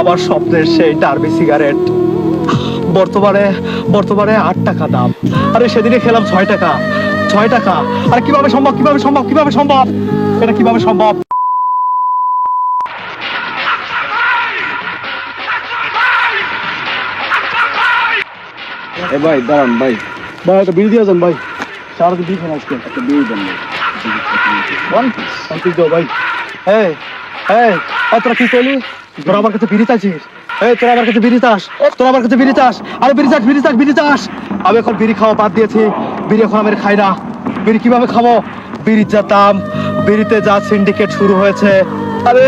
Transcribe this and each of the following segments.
আমার স্বপ্নের সেই ডার্বি সিগারেট বর্তমানে বর্তমানে 8 টাকা দাম। আরে সেদিনে খেলাম 6 টাকা। 6 টাকা আরে কিভাবে সম্ভব, কিভাবে সম্ভব, কিভাবে সম্ভব, এটা কিভাবে সম্ভব? এ ভাই দাঁড়ান ভাই, ভাই একটা বিড়ি দিয়ে যান ভাই, সারা দিন খান আজকে একটা বিড়ি দেন ভাই, শান্তি দাও ভাই। এই এই এই, তোরা কি করলি? তোরা আমার কাছে বিড়ি চাইছিস? এই তোরা আমার কাছে বিড়ি চাস? তোরা আমার কাছে বিড়ি চাস? আরে বিড়ি চাস, বিড়ি চাস, বিড়ি চাস? আমি এখন বিড়ি খাওয়া বাদ দিয়েছি। বিড়ি এখন আমি খাই না। বিড়ি কিভাবে খাবো? বিড়ির যা দাম, বিড়িতে যা সিন্ডিকেট শুরু হয়েছে। আরে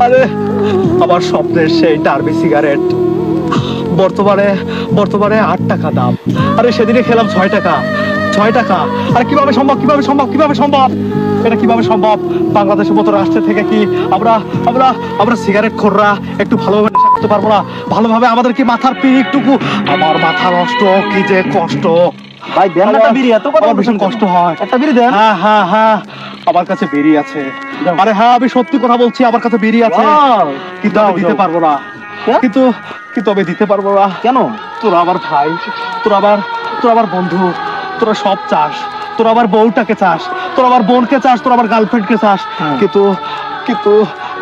আরে আমার স্বপ্নের সেই ডার্বি সিগারেট বর্তমানে বর্তমানে 8 টাকা দাম। আরে সেদিনে খেলাম 6 টাকা। 6 টাকা আরে কিভাবে সম্ভব, কিভাবে সম্ভব, কিভাবে সম্ভব, এটা কিভাবে সম্ভব? বাংলাদেশের মতো রাষ্ট্র থেকে কি আমরা আমরা আমরা সিগারেট খোররা একটু ভালোভাবে নেশা করতে পারবো না? ভালোভাবে আমাদের কি মাথার পিকটুকু, আমার মাথা নষ্ট, কি যে কষ্ট ভাই দেন না একটা বিড়ি, এত কথা আমার ভীষণ কষ্ট হয়। একটা বিড়ি দেন। হ্যাঁ হ্যাঁ হ্যাঁ, আমার কাছে বেরি আছে। আরে হ্যাঁ, আমি সত্যি কথা বলছি, আমার কাছে বেরি আছে, Wow! কিন্তু আমি দিতে পারবো না। কেন? কিন্তু কিন্তু আমি দিতে পারবো না। কেন? তোরা আমার ভাই, তোরা আমার বন্ধু, তোরা সব চাস, তোরা আমার বউটাকে চাস, তোরা আমার বোনকে চাস, তোরা আমার গার্লফ্রেন্ডকে চাস, হ্যাঁ। কিন্তু কিন্তু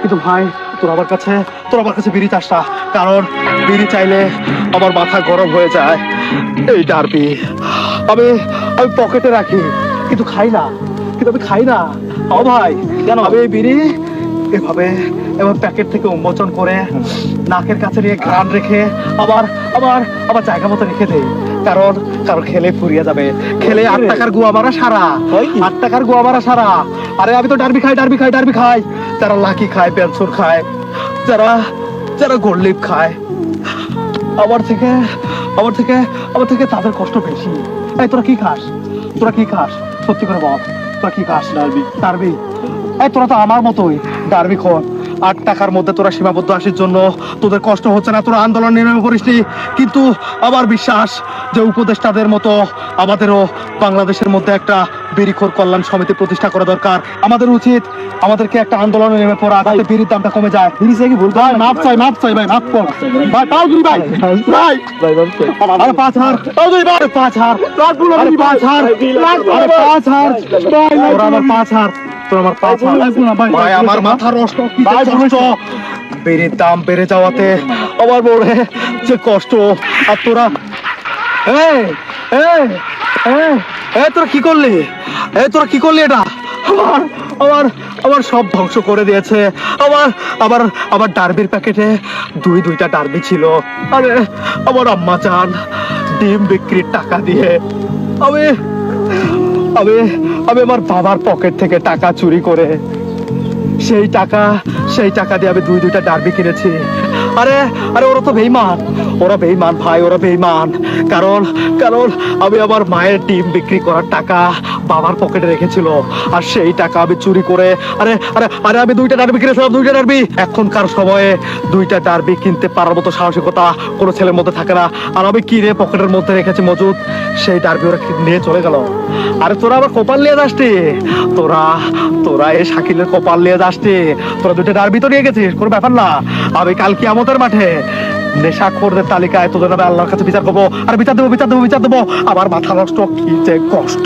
কিন্তু ভাই তোরা আমার কাছে বিড়ি চাস না, কারণ বিড়ি চাইলে আমার মাথা গরম হয়ে যায়। এই ডার্বি আমি আমি পকেটে রাখি, কিন্তু খাই না, কিন্তু আমি খাই না। ও ভাই কেন? আমি এই বিড়ি এভাবে এবার প্যাকেট থেকে উন্মোচন করে নাকের কাছে নিয়ে ঘ্রাণ রেখে আবার আবার আবার জায়গা মতো রেখে দেই, কারণ কারণ খেলে ফুরিয়ে যাবে। খেলে 8 টাকার গুয়া মারা সারা, হয় কি? 8 টাকার গুয়া মারা সারা। আরে আমি তো ডার্বি খাই, ডার্বি খাই, ডার্বি খাই। যারা লাকি খায়, পেনসুর খায়, যারা যারা গোল্ডলিপ খায়, আমার থেকে আমার থেকে আমার থেকে তাদের কষ্ট বেশি। এই তোরা কি খাস? তোরা কি খাস? সত্যি করে বল, তোরা কি খাস? ডার্বি। ডার্বি? এই তোরা তো আমার মতোই ডার্বি খোর। 8 টাকার মধ্যে তোরা সীমাবদ্ধ আসির জন্য তোদের কষ্ট হচ্ছে না, তোরা আন্দোলনে নেমে পড়িসনি। কিন্তু আমার বিশ্বাস যে উপদেষ্টাদের মতো আমাদেরও বাংলাদেশের মধ্যে একটা বিড়িখোর কল্যাণ সমিতি প্রতিষ্ঠা করা দরকার। আমাদের উচিত আমাদেরকে একটা আন্দোলনে নেমে পড়া, যাতে বিড়ির দামটা কমে যায়। বিড়ি চাই কি ভুল ভাই মাপ চাই, মাপ চাই ভাই, মাপ কর ভাই, পাও দিবি ভাই, ভাই ভাই আরে 5,000, আরে 5,000, আরে 5,000, আরে 5,000, তোরা আমার 5,000, তোরা আমার 5,000, ভাই আমার মাথা নষ্ট, কি যে কষ্ট। বিড়ির দাম বেড়ে যাওয়াতে আমার বড়ে যে কষ্ট। আর তোরা এই এই এই এই তোরা কি করলি? এই তোরা কি করলি? এটা আমার আমার আমার সব ধ্বংস করে দিয়েছে। আমার আমার আমার ডার্বির প্যাকেটে দুইটা ডার্বি ছিল। আরে আমার আম্মা চান ডিম বিক্রির টাকা দিয়ে আমি আমি আমি আমার বাবার পকেট থেকে টাকা চুরি করে সেই টাকা দিয়ে আমি দুইটা ডার্বি কিনেছি। আরে আরে ওরা তো বেঈমান, ওরা বেঈমান ভাই, ওরা বেঈমান। কারণ কারণ আমি আমার মায়ের ডিম বিক্রি করার টাকা বাবার পকেটে রেখেছিল, আর সেই টাকা আমি চুরি করে আরে আরে আরে আমি দুইটা ডার্বি কিনেছিলাম, দুইটা ডার্বি। এখনকার সময়ে দুইটা ডার্বি কিনতে পারার মতো সাহসিকতা কোনো ছেলের মধ্যে থাকে না। আর আমি কিনে পকেটের মধ্যে রেখেছি মজুদ, সেই ডার্বি ওরা নিয়ে চলে গেল। আরে তোরা আবার কপাল নিয়ে যাসটি, তোরা তোরা এই শাকিলের কপাল নিয়ে যাসটি। তোরা দুইটা ডার্বি তো নিয়ে গেছিস, কোনো ব্যাপার না। আমি কাল কিয়ামতের মাঠে নেশাখোরদের তালিকায় তোদের নামে আল্লাহর কাছে বিচার করবো, আর বিচার দেবো। আমার মাথা নষ্ট, কি যে কষ্ট।